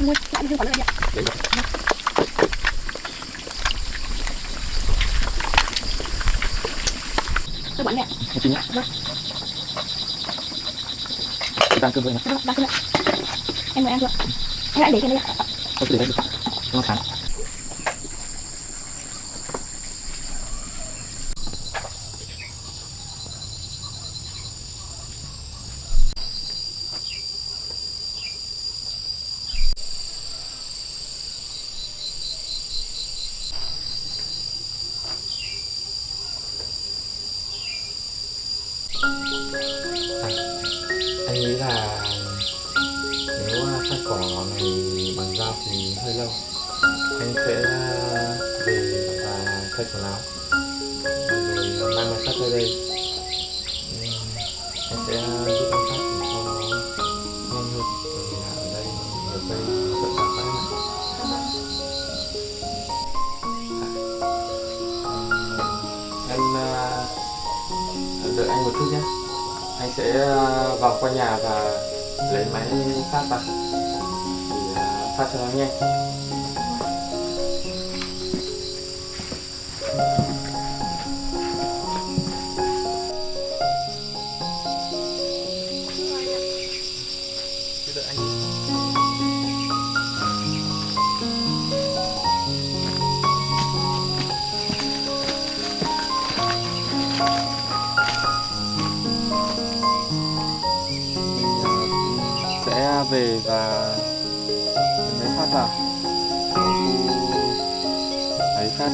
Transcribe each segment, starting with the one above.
Mua lại đi, còn lại đi ạ. Đấy rồi. Tôi bắn mẹ. Em chín nhá. Vâng. Chị đang cơm với em. Vâng, đang cơm ạ. Em mời ăn chưa? Em lại để trên đây ạ. Tôi cứ để đây được. Nó sáng. Anh nghĩ là nếu cắt cỏ này bằng dao thì hơi lâu. Anh sẽ về và thay quần áo rồi mang máy cắt ra đây. Anh sẽ giúp anh cắt để cho nó nhanh hơn, bởi vì là ở đây nhiều cây sợ tạp quá mà. Em đợi anh một chút nhé. Anh sẽ vào qua nhà và lấy máy phát vào để phát cho nó nhanh. Cứ đợi anh. Sẽ về và lấy phát vào ấy phát.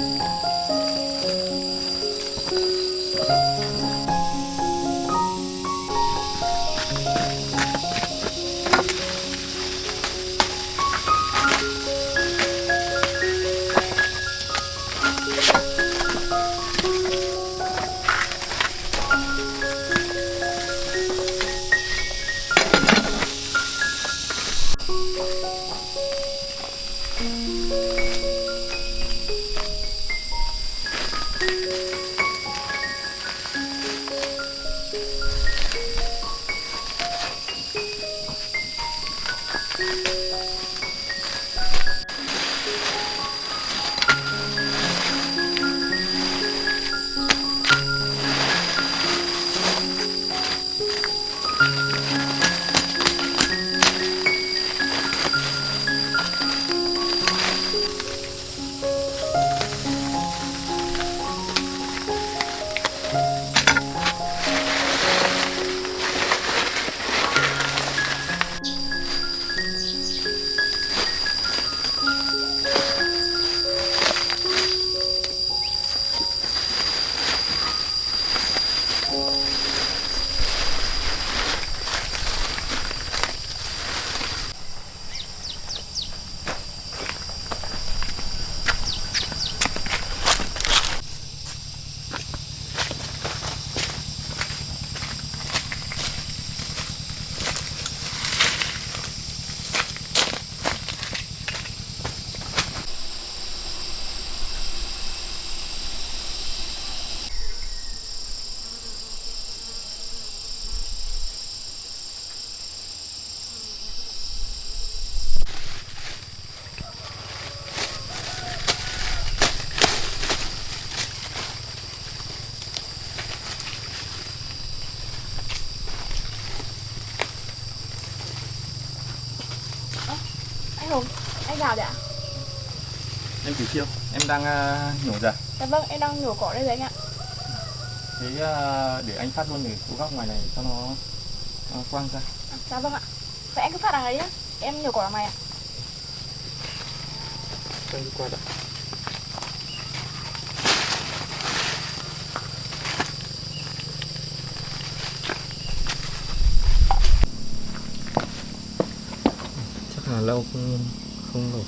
Anh Hùng, anh vào rồi ạ? Em Thủy Chiêu, em đang nhổ rồi. Dạ vâng, em đang nhổ cỏ đây rồi anh ạ. Thế để anh phát luôn để cố góc ngoài này cho nó quang ra. Dạ vâng ạ. Vậy anh cứ phát đằng này nhá, em nhổ cỏ đằng này ạ. Anh đi qua đã. Chắc là lâu không nổi.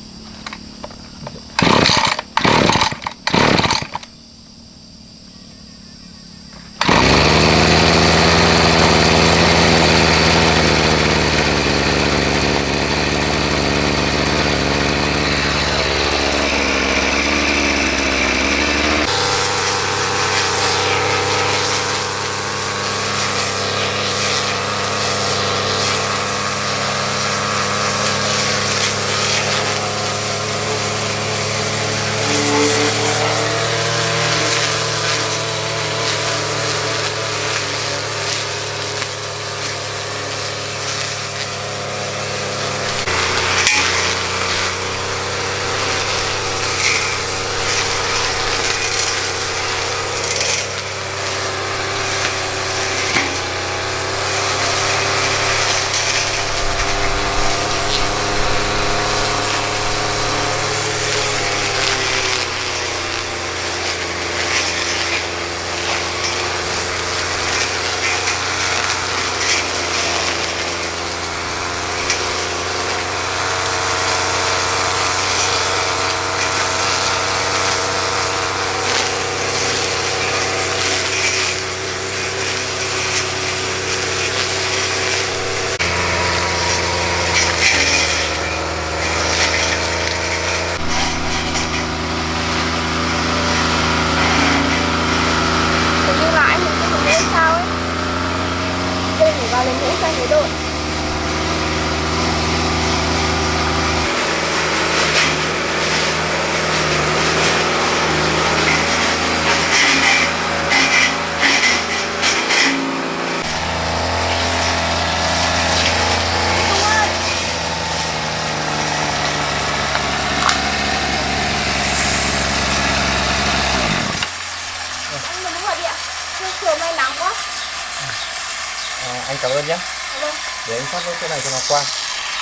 cảm ơn nhé. Dạ vâng. Để anh phát cái này cho nó qua.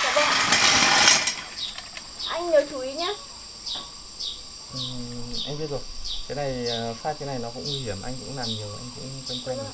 Dạ vâng. Anh nhớ chú ý nhé. Anh biết rồi. Cái này phát cái này nó cũng nguy hiểm, anh cũng làm nhiều, anh cũng quen rồi.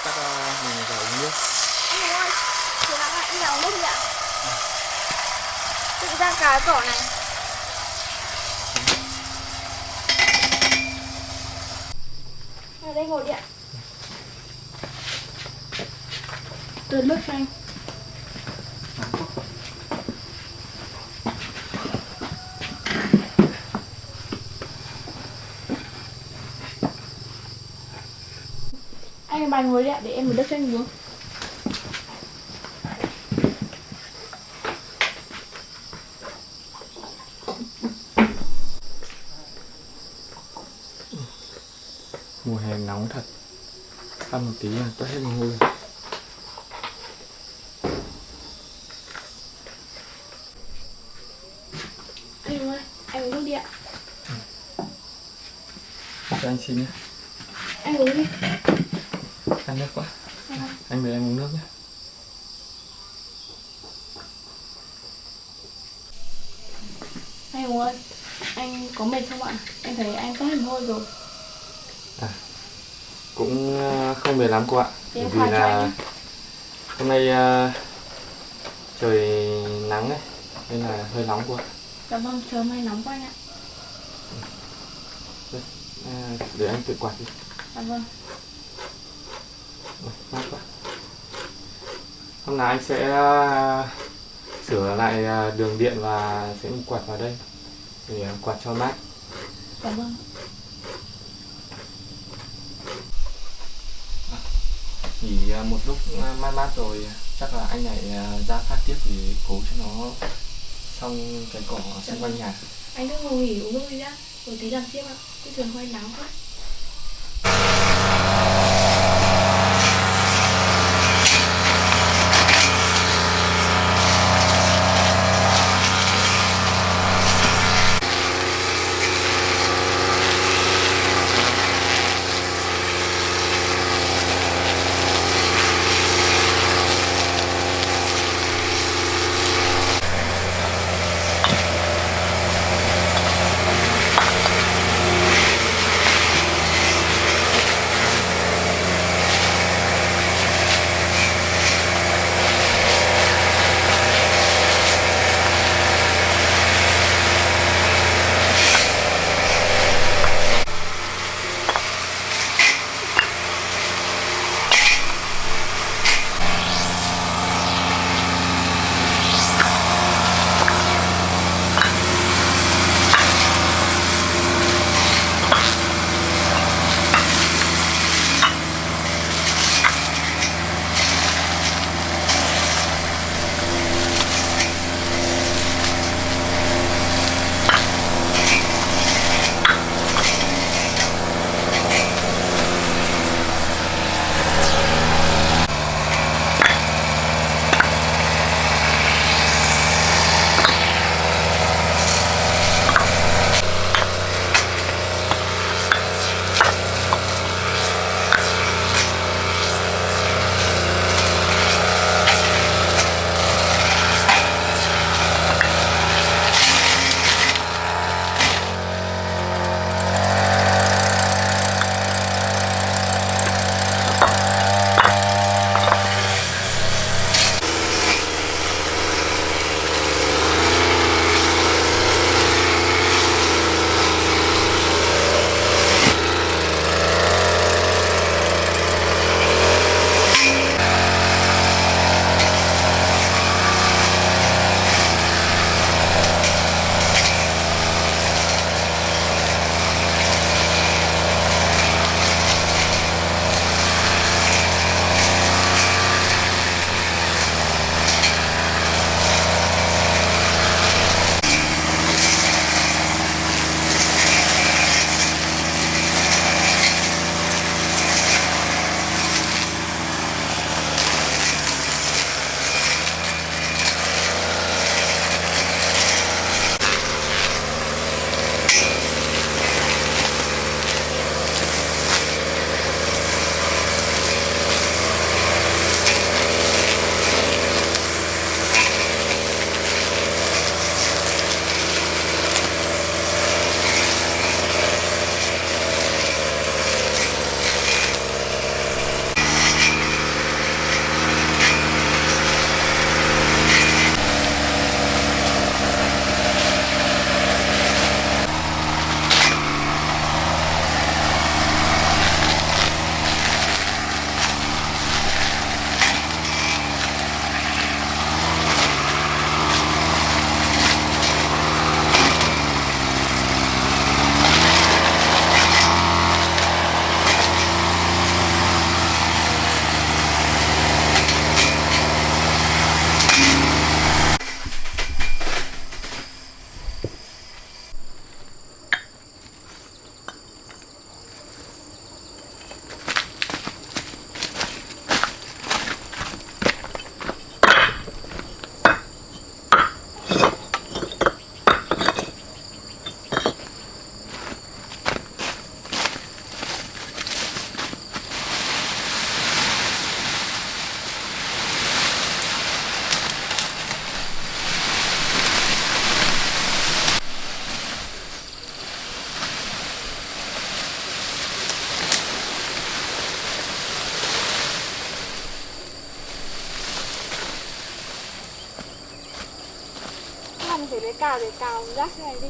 Chắc mình vào uống nước. Anh Hùng ơi, chú Nắng lại đi nào nước đi ạ. Tự ra cái cỏ này. Ở đây ngồi đi ạ. Từ nước cho anh. Anh bài ngồi đi ạ, để em một nước cho anh uống. Mùa hè nóng thật, ăn một tí là toát hết mồ hôi. Anh ơi, anh uống nước đi ạ. Cho anh xin nhé. Anh uống đi. Ăn nước quá. Anh mời em uống nước nhé. Anh Hùng ơi, anh có mệt không ạ? Em thấy anh toát hết mồ hôi rồi. Cũng không mệt lắm cô ạ. Để em Bởi pha vì cho là anh. hôm nay trời nắng ấy, nên là hơi nóng cô ạ. Dạ vâng, trời hôm nay nóng quá anh ạ. Để anh tự quạt đi. Dạ vâng. Mát quá. Hôm nào anh sẽ sửa lại đường điện và sẽ quạt vào đây để quạt cho mát. Dạ vâng. Nghỉ một lúc mát mát rồi chắc là anh lại ra phát tiếp thì cố cho nó xong cái cỏ xung quanh nhà. Anh cứ ngồi nghỉ uống nước đi đã, rồi tí làm tiếp ạ. Cái trời hơi nắng quá. làm thế lấy cào để cào rác này đi.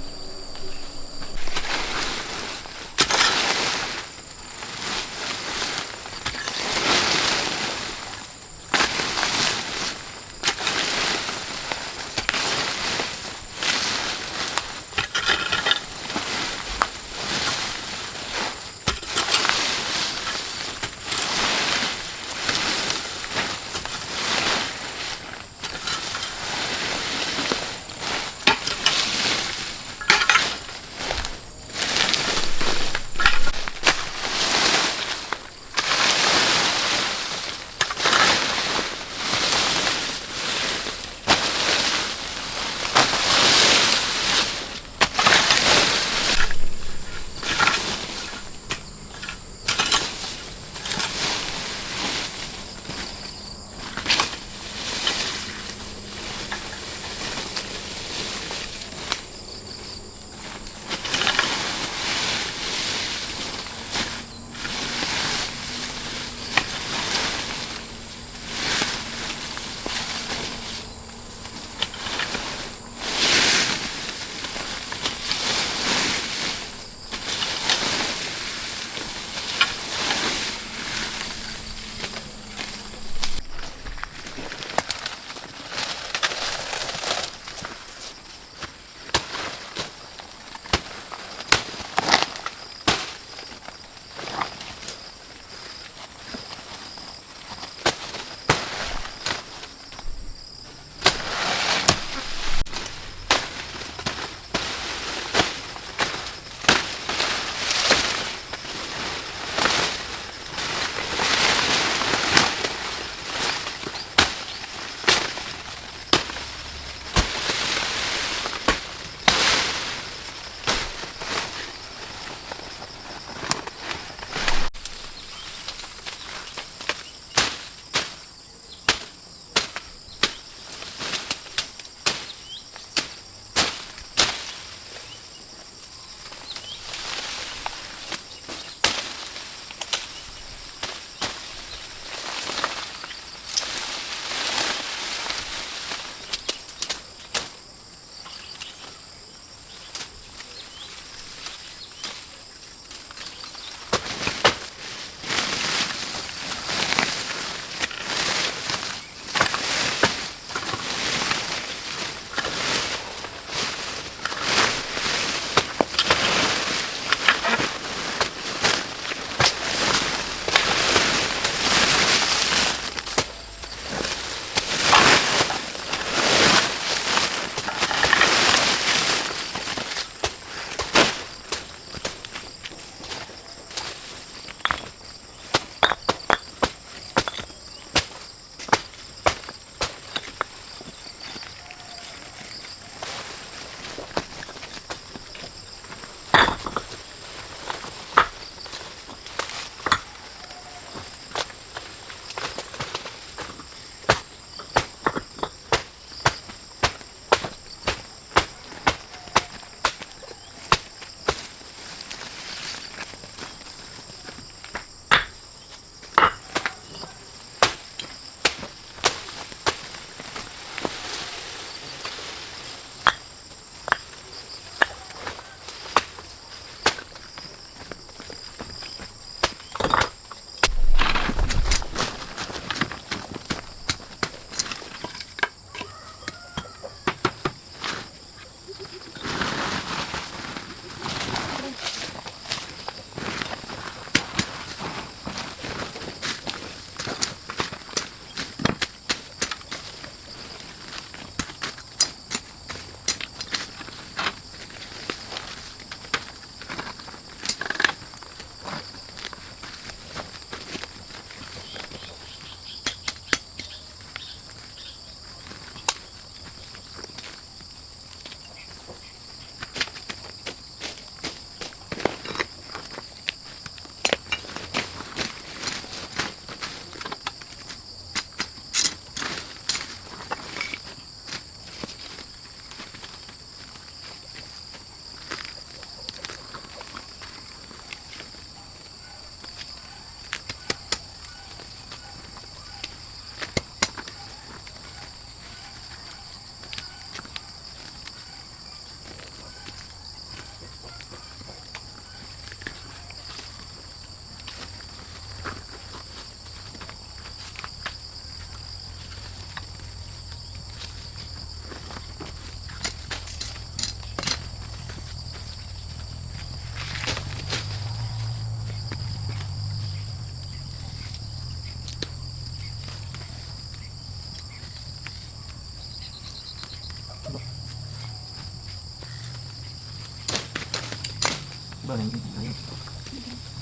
bờ này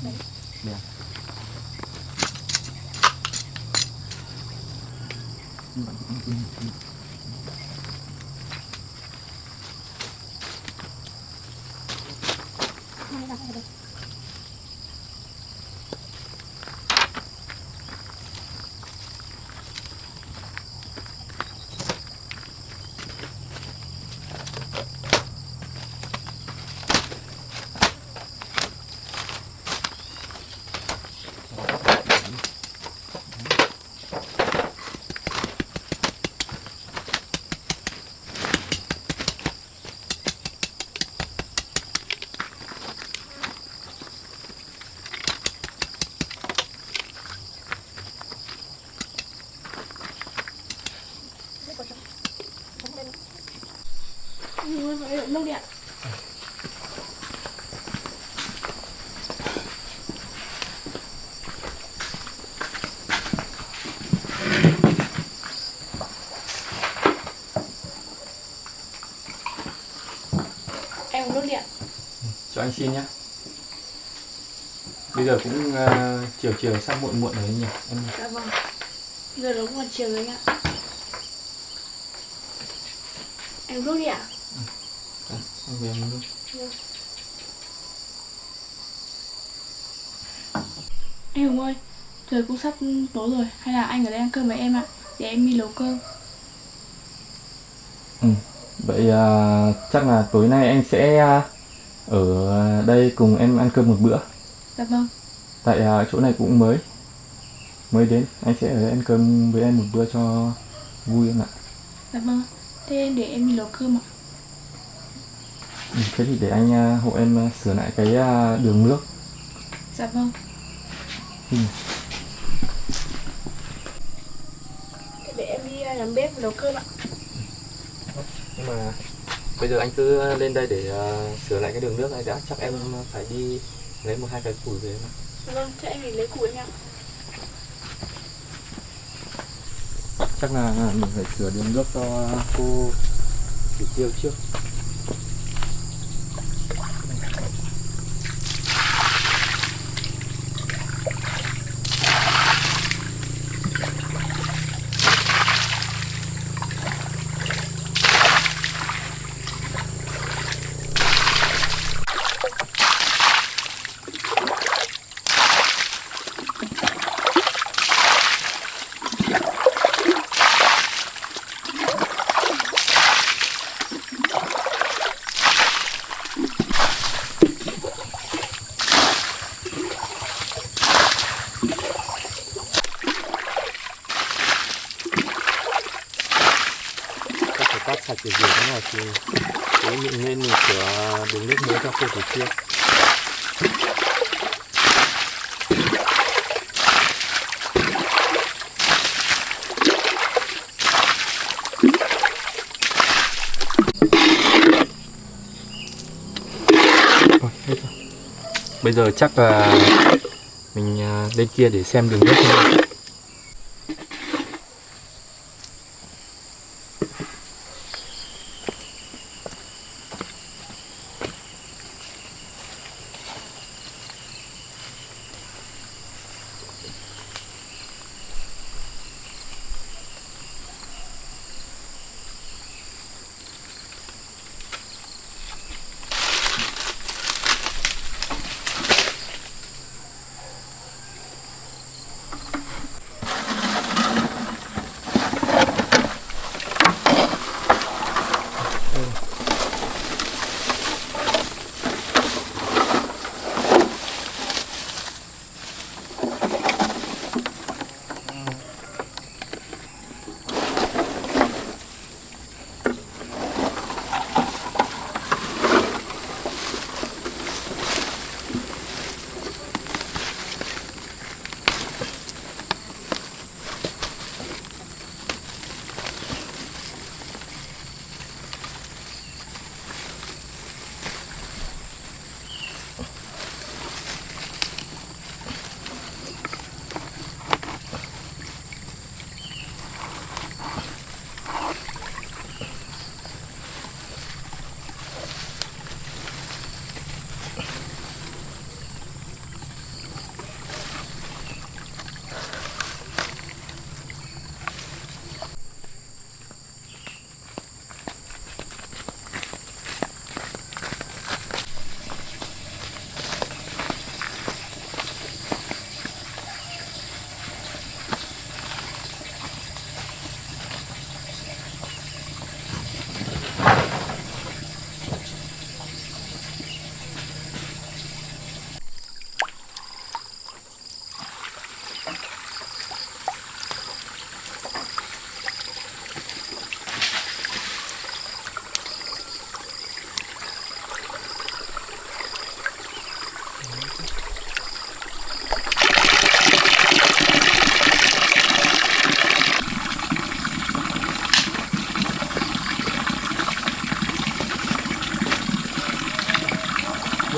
đấy. Đẹp. Anh ơi, phải đụng đâu đi ạ. Em uống nước đi ạ. Cho anh xin nhé. Bây giờ cũng chiều chiều sắp muộn muộn rồi nhỉ em. Dạ vâng. Giờ đúng còn chiều rồi anh ạ. Em uống nước đi ạ. Em về em luôn. Anh Hùng ơi, trời cũng sắp tối rồi, hay là anh ở đây ăn cơm với em ạ, để em đi nấu cơm. Vậy chắc là tối nay anh sẽ ở đây cùng em ăn cơm một bữa. Dạ vâng. Tại chỗ này cũng mới đến, anh sẽ ở đây ăn cơm với em một bữa cho vui em ạ. Dạ vâng. Thế để em đi nấu cơm ạ. Thế thì để anh hộ em sửa lại cái đường nước. Dạ vâng. Để em đi làm bếp nấu cơm ạ. Nhưng mà bây giờ anh cứ lên đây để sửa lại cái đường nước này đã, chắc em phải đi lấy 1-2 cái củi về mà. Dạ vâng, chắc em đi lấy củi anh ạ. Chắc là mình phải sửa đường nước cho cô Thủy Tiêu trước. Cát sạch để rửa thế nào thì mình nên sửa đường nước mới cho cô Thủy Tiêu. Bây giờ chắc là mình lên kia để xem đường nước thôi.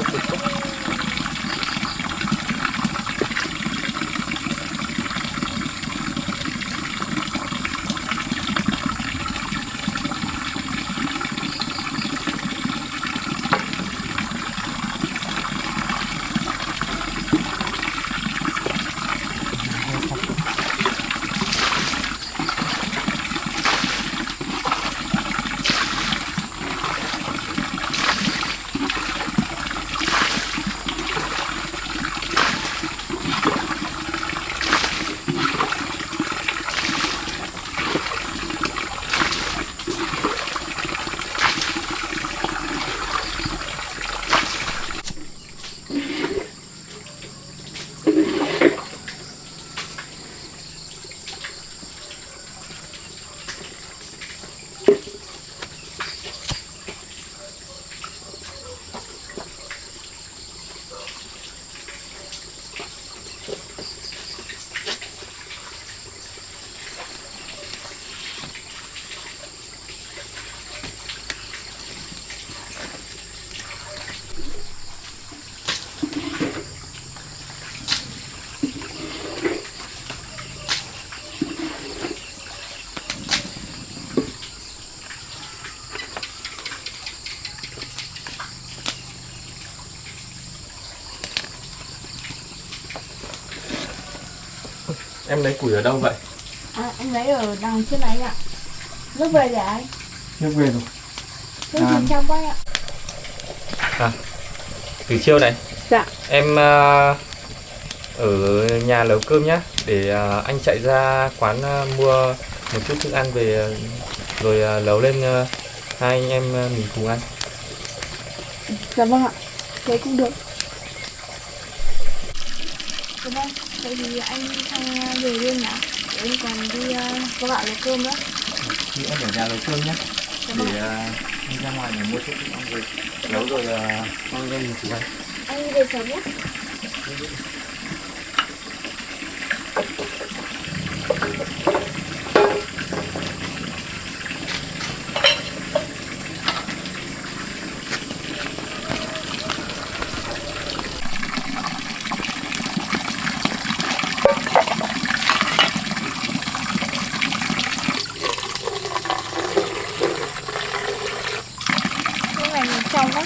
nước kết thúc. Em lấy củi ở đâu vậy? À, anh lấy ở đằng trên này ạ. Nước về để anh. Nước về rồi. Nước bên trong quá ạ. À, từ chiều này. Dạ. Em ở nhà nấu cơm nhá. Để anh chạy ra quán mua một chút thức ăn về rồi nấu lên hai anh em mình cùng ăn. Dạ vâng ạ. Thế cũng được. Dạ vâng. Vậy thì anh sang về luôn nhỉ? Để em còn đi có bạn nấu cơm nữa. Thì em ở nhà nấu cơm nhá. Dạ vâng. Để anh ra ngoài để mua chút thức ăn về nấu rồi mang lên mình cùng ăn. Anh đi về sớm nhé. Cái này mình trong đó.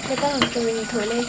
Thế ta từ từ mình thổi lên.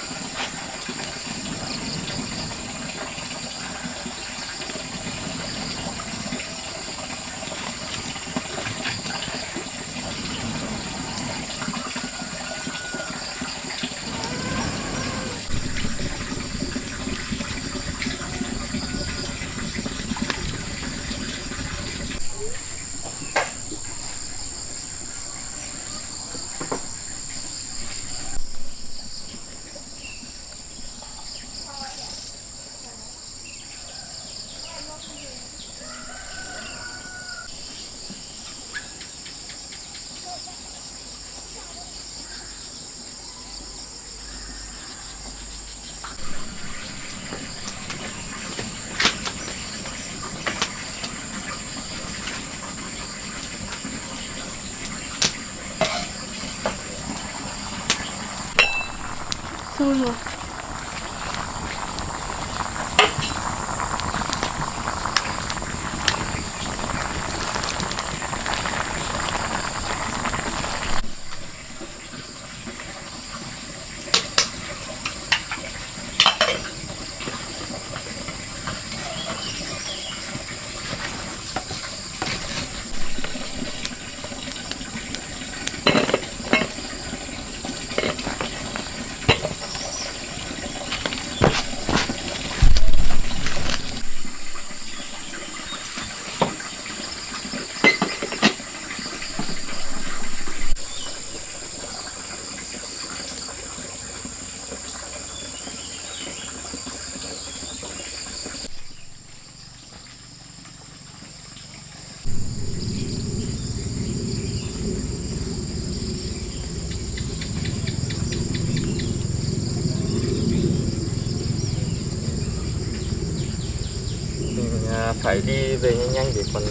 phải đi về nhanh nhanh để còn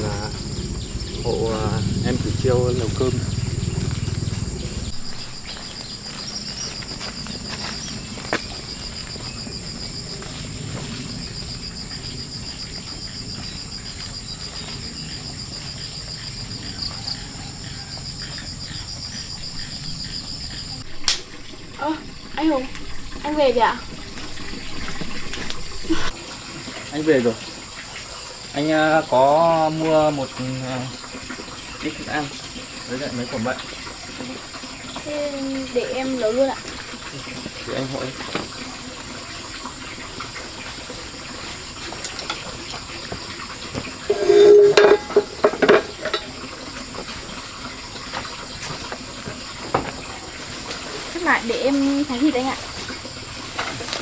hộ em Thủy Chiêu nấu cơm. Anh Hùng, anh về rồi ạ? Anh về rồi. Anh có mua một ít thức ăn với lại mấy quả mận. Thế để em nấu luôn ạ. Thì anh hộ em. Chắc lại để em thái thịt anh ạ.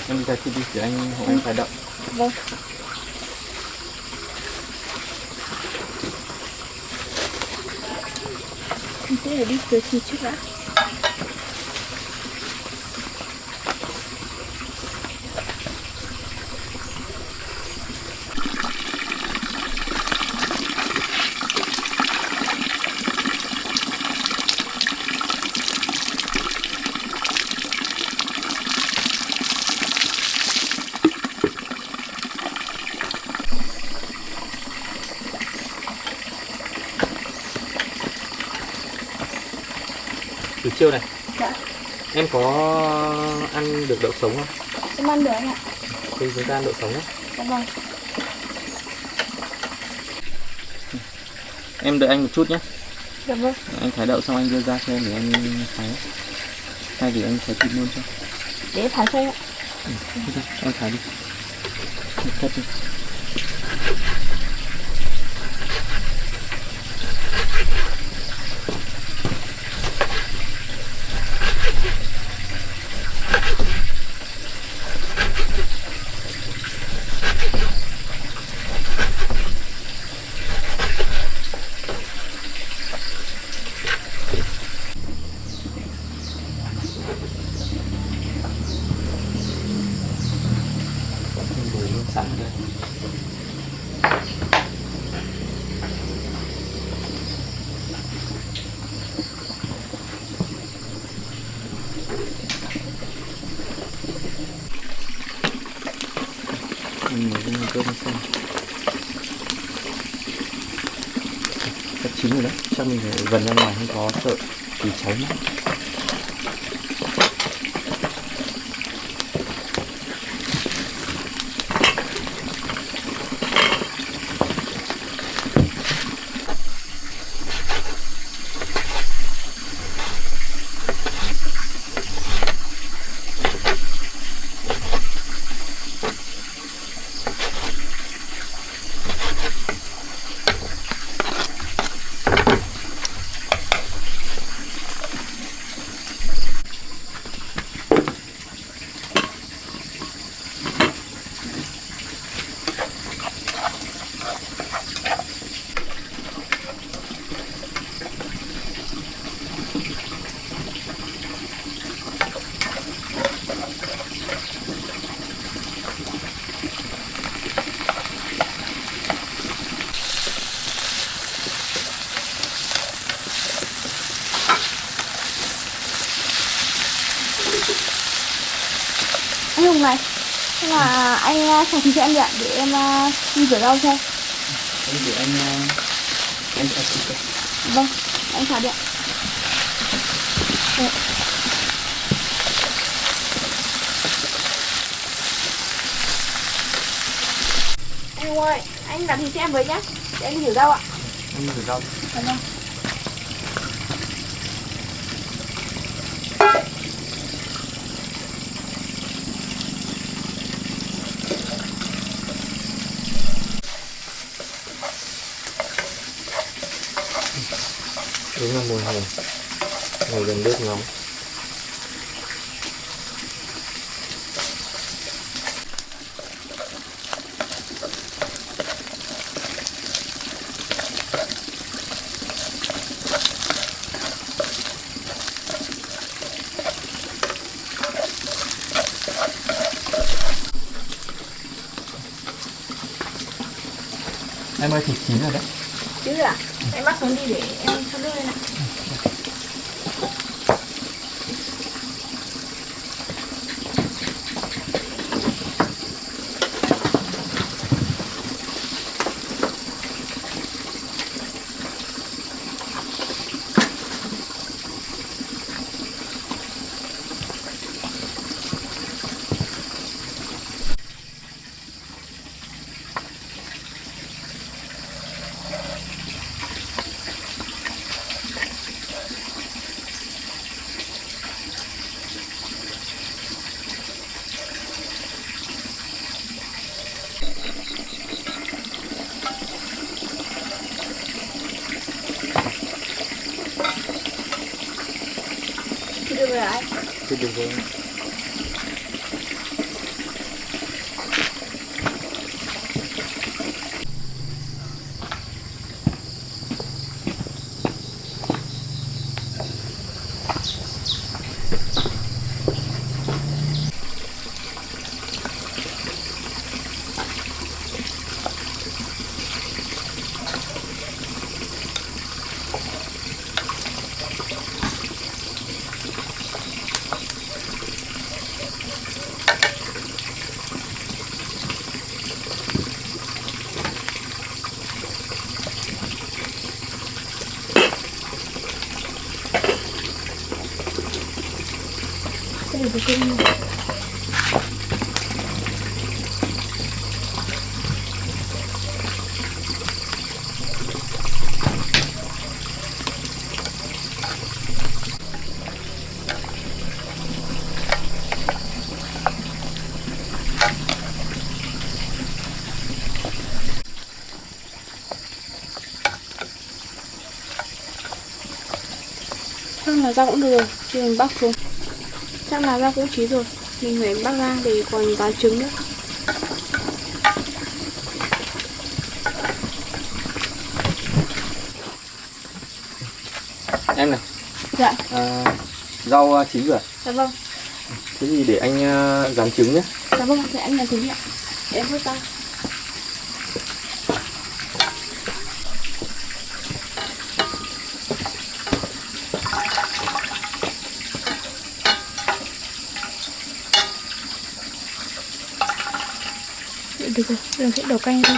Em đi thái thịt đi, để anh hộ em thái đậu. Vâng. Em sẽ để đi rửa thịt trước đã. Thủy Chiêu này, Dạ. em có ăn được đậu sống không? Em ăn được anh ạ. Thì chúng ta ăn đậu sống nhé. Dạ vâng. Em đợi anh một chút nhé. Dạ vâng. Anh thái đậu xong anh đưa ra cho em để em thái. Hay để anh thái thịt luôn cho. Để em thái cho anh ạ. Em thái đi. Cắt đi. Sẵn đây. Mình nhảy lên cơm xong. Chắc chín rồi đấy, chắc mình phải gần ra ngoài không có sợ thì cháy mất. Anh Hùng này, thế là anh xào thịt cho em đi ạ, để em đi rửa rau cho. Em để anh xào thịt. Vâng, anh xào đi ạ. Đấy. Anh Hùng ơi, anh đặt thịt cho em với nhá, để em đi rửa rau ạ. Em rửa rau. Dạ vâng. Đúng là mùi hồng, ngồi gần bếp nóng. Em ơi, thịt chín rồi đấy. Chứ à? Em bắt xuống đi để em cho nước lên ạ. Thì được rồi anh. Thì được rồi. Đây là cơm. Chắc là rau cũng được rồi, thì mình bắc xuống. Chắc là rau cũng chín rồi, mình phải bắc ra để còn rán trứng nữa. Em này. Dạ. Rau chín rồi. Dạ vâng. Thế thì để anh rán trứng nhé. Dạ vâng, để anh làm thử nghiệm. Để em vớt ra. Được rồi, mình sẽ đổ canh thôi.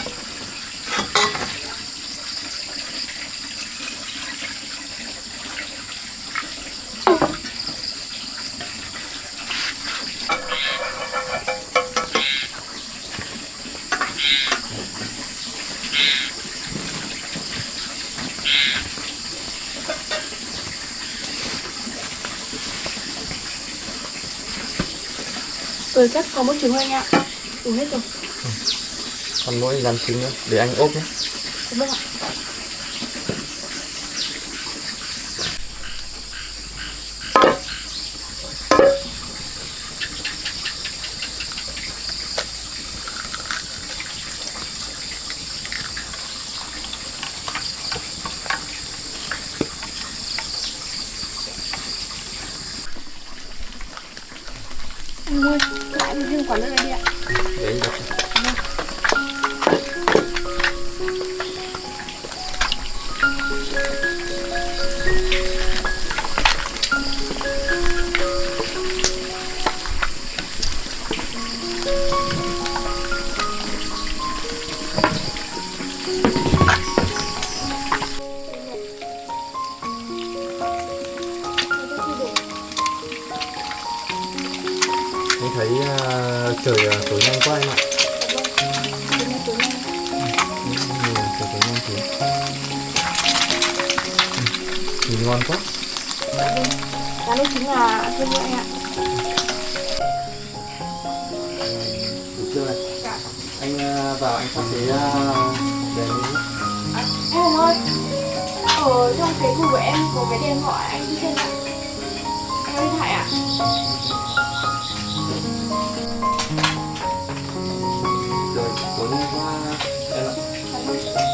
Chắc có một trứng thôi anh ạ. Đủ hết rồi. Còn mỗi rán trứng nữa, để anh ốp nhé. Dạ vâng ạ. Anh ơi, lại mình thêm quả nước này đi ạ. Để anh đặt. Anh thấy trời tối nhanh quá em ạ. Trời tối nhanh thế. Nhìn ngon quá. Cá đây chính là thương hiệu anh ạ. Đủ chưa này? Dạ. Anh vào anh sắp xế đèn đi. Em Hồng ơi, ở trong cái khu của em có cái điện thoại anh đi xem ạ. Anh có điện thoại ạ? Trời tối nhanh quá em ạ.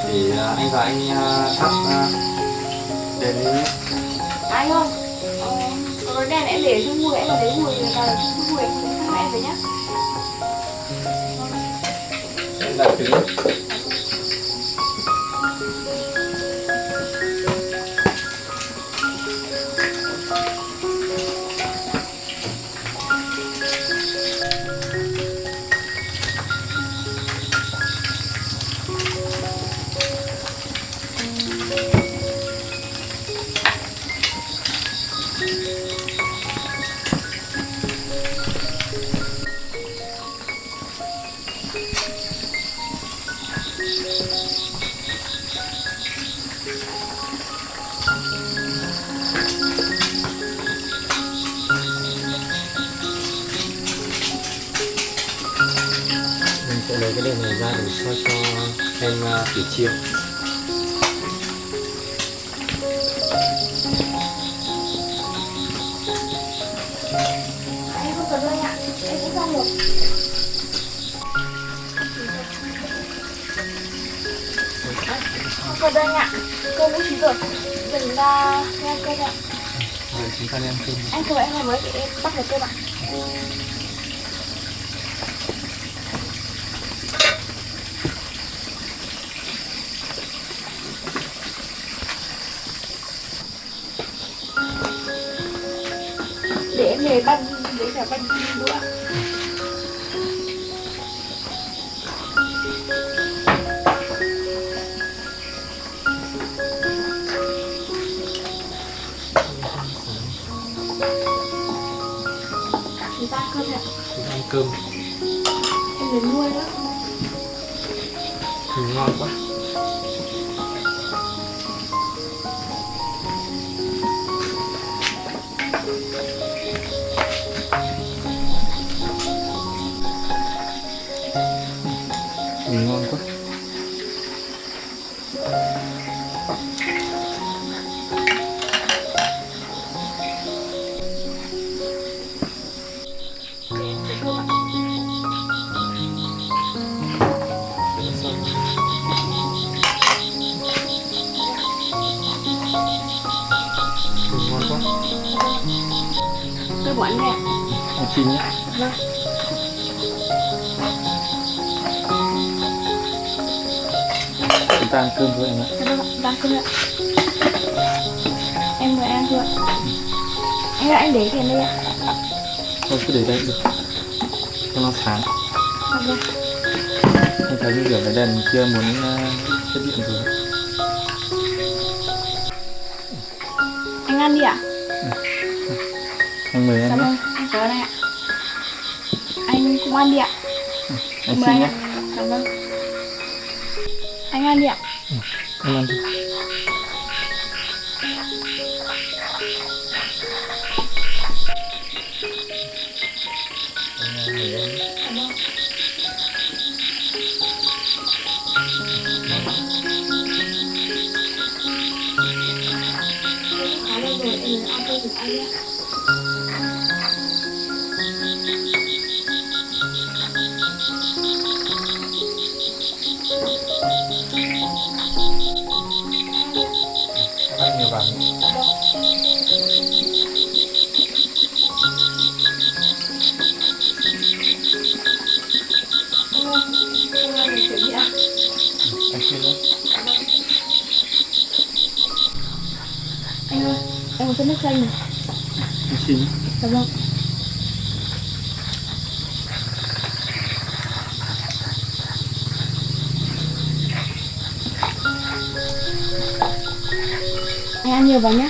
Để anh và anh thắp đèn đi nhé. Anh ơi, có đèn em để trong mùi, em vào đấy mùi vào trong mùi em thắp lại em về nhá. Em đặt trứng. Mình sẽ lấy cái đèn này ra để soi cho em tỉ chiều. Anh không cần đâu ạ, em cũng xong rồi. Không cần đâu ạ, cơm cũng chín rồi. Đừng ra nghe cơm ạ. Rồi chúng ta đem cơm. Anh không em làm mới thì em bắt được cơm ạ. Để em về băn, để cả băn đũa. Chúng ta cơm ạ. Chúng ta ăn cơm. Em đến nuôi đó. Ngon quá. Ngon quá. Ngon quá. Tôi bỏ anh nè. Em xin nhé. Vâng. Chúng ta ăn cơm thôi em ạ. Dạ vâng ạ, đang cơm ạ. Em mời ăn thôi ạ. Anh để tiền đây ạ. Thôi cứ để đây được. Cho nó sáng. Dạ vâng. Em thấy như kiểu cái đèn kia muốn chết điện rồi. Anh ăn đi ạ. Anh mời em Dạ nhé. vâng, anh có đây ạ. Anh cũng ăn đi ạ. Anh Mời xin anh nhé. ạ. Dạ vâng. Anh ăn đi ạ. Em ăn đi. Dạ vâng. Em khá lâu rồi, em ăn tôi thử ăn đi ạ. Ăn nhiều vào nhé. Dạ vâng. Em ăn mình chuẩn bị ạ. Anh xin nhé. Anh ơi, em có chút nước chanh này. Anh xin nhé. Dạ vâng. Anh ăn nhiều vào nhé.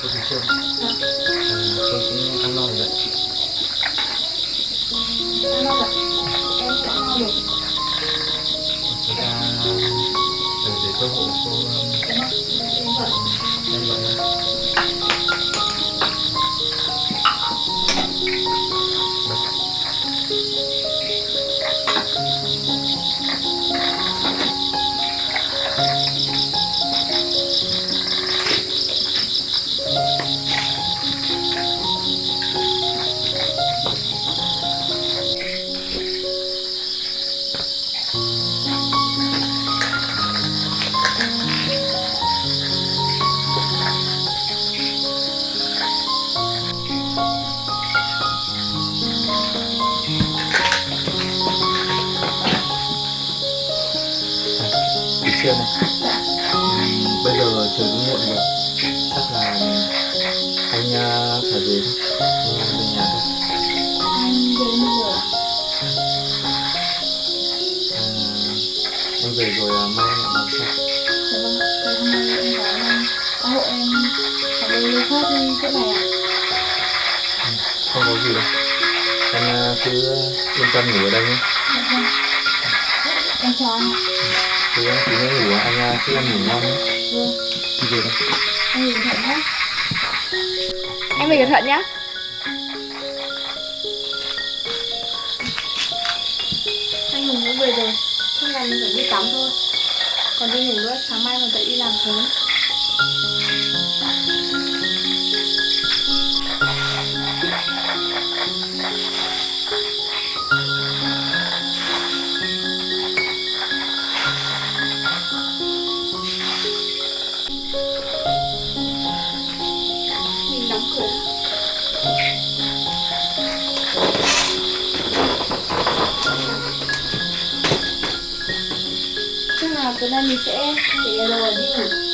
Tôi thì chưa. Tôi cũng ăn no rồi đấy. Ăn no rồi. Em sẽ ăn no được. Chúng ta để cơ hội cô Dạ vâng, em gọi. em gọi nha. Buổi trưa này. Bây giờ trời cũng muộn rồi. Chắc là anh phải về thôi. Anh về nhà thôi. Anh về bây giờ ạ? Anh về rồi mai làm sao? Dạ vâng, hôm nay em có hộ em ở đây thoát cái này ạ. Không có gì đâu. Em cứ yên tâm ngủ ở đây nhé. Em cho anh. Cứ tí nữa ngủ anh chúc em ngủ ngon nhé. Vâng. Đi về đây. Anh nhìn cẩn thận nhá. Em về cẩn thận nhá. Anh Hùng cũng về rồi. Hôm nay mình phải đi tắm thôi. Còn đi ngủ nữa, sáng mai còn phải đi làm sớm. Mình đóng cửa đã. Chắc là tối nay mình sẽ để đồ đi ngủ.